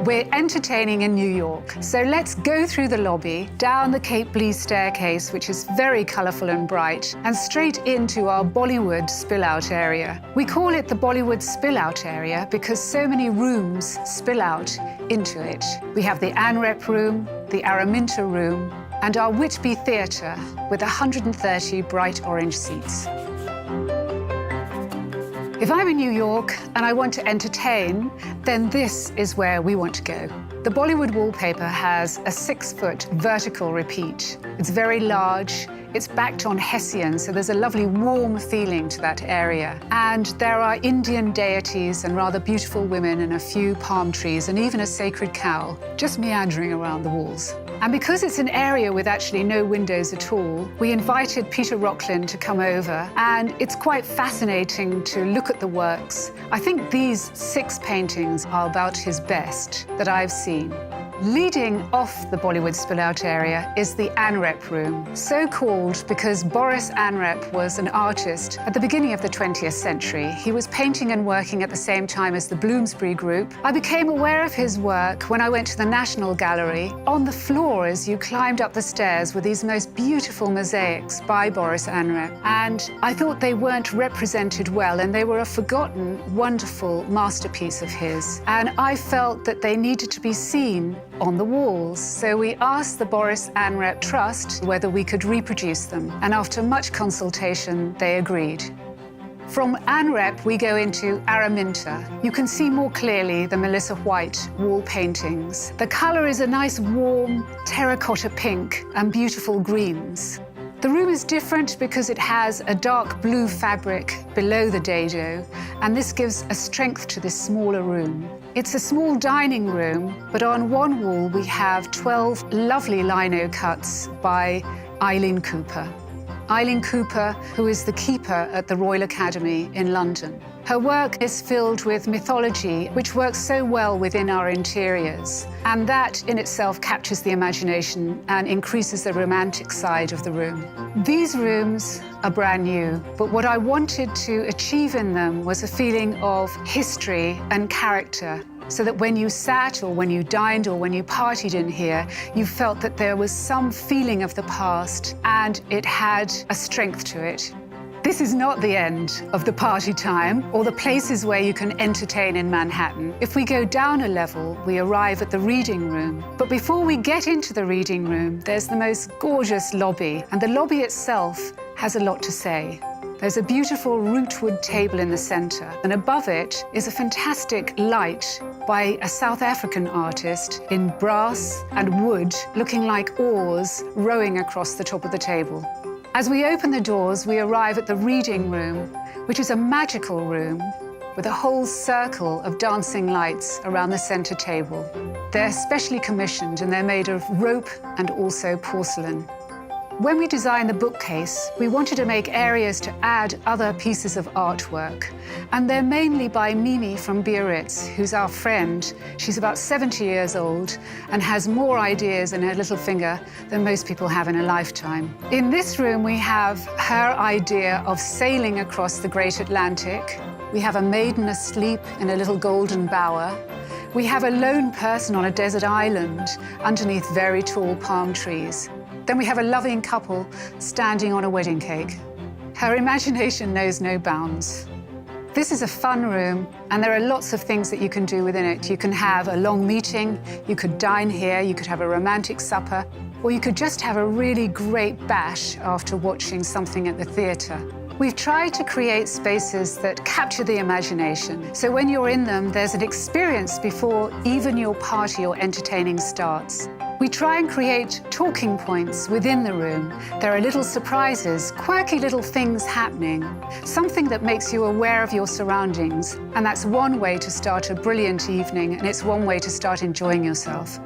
We're entertaining in New York, so let's go through the lobby, down the Cape Blue staircase, which is very colourful and bright, and straight into our Bollywood spill-out area. We call it the Bollywood spill-out area because so many rooms spill out into it. We have the ANREP room, the Araminta room, and our Whitby Theatre with 130 bright orange seats. If I'm in New York and I want to entertain, then this is where we want to go. The Bollywood wallpaper has a 6-foot vertical repeat. It's very large. It's backed on Hessian, so there's a lovely warm feeling to that area. And there are Indian deities and rather beautiful women and a few palm trees and even a sacred cow just meandering around the walls. And because it's an area with actually no windows at all, we invited Peter Rocklin to come over, and it's quite fascinating to look at the works. I think these 6 paintings are about his best that I've seen. Leading off the Bollywood spill-out area is the ANREP room, so called because Boris ANREP was an artist at the beginning of the 20th century. He was painting and working at the same time as the Bloomsbury Group. I became aware of his work when I went to the National Gallery. On the floor, as you climbed up the stairs, were these most beautiful mosaics by Boris ANREP, and I thought they weren't represented well, and they were a forgotten, wonderful masterpiece of his. And I felt that they needed to be seen on the walls. So we asked the Boris ANREP Trust whether we could reproduce them, and after much consultation, they agreed. From ANREP, we go into Araminta. You can see more clearly the Melissa White wall paintings. The colour is a nice warm terracotta pink and beautiful greens. The room is different because it has a dark blue fabric below the dado, and this gives a strength to this smaller room. It's a small dining room, but on one wall we have 12 lovely lino cuts by Eileen Cooper. Eileen Cooper, who is the keeper at the Royal Academy in London. Her work is filled with mythology, which works so well within our interiors. And that in itself captures the imagination and increases the romantic side of the room. These rooms are brand new, but what I wanted to achieve in them was a feeling of history and character, so that when you sat or when you dined or when you partied in here, you felt that there was some feeling of the past and it had a strength to it. This is not the end of the party time or the places where you can entertain in Manhattan. If we go down a level, we arrive at the reading room. But before we get into the reading room, there's the most gorgeous lobby, and the lobby itself has a lot to say. There's a beautiful rootwood table in the center, and above it is a fantastic light by a South African artist in brass and wood, looking like oars rowing across the top of the table. As we open the doors, we arrive at the reading room, which is a magical room with a whole circle of dancing lights around the center table. They're specially commissioned, and they're made of rope and also porcelain. When we designed the bookcase, we wanted to make areas to add other pieces of artwork. And they're mainly by Mimi from Biarritz, who's our friend. She's about 70 years old and has more ideas in her little finger than most people have in a lifetime. In this room, we have her idea of sailing across the Great Atlantic. We have a maiden asleep in a little golden bower. We have a lone person on a desert island underneath very tall palm trees. Then we have a loving couple standing on a wedding cake. Her imagination knows no bounds. This is a fun room, and there are lots of things that you can do within it. You can have a long meeting, you could dine here, you could have a romantic supper, or you could just have a really great bash after watching something at the theatre. We've tried to create spaces that capture the imagination, so when you're in them, there's an experience before even your party or entertaining starts. We try and create talking points within the room. There are little surprises, quirky little things happening, something that makes you aware of your surroundings. And that's one way to start a brilliant evening, and it's one way to start enjoying yourself.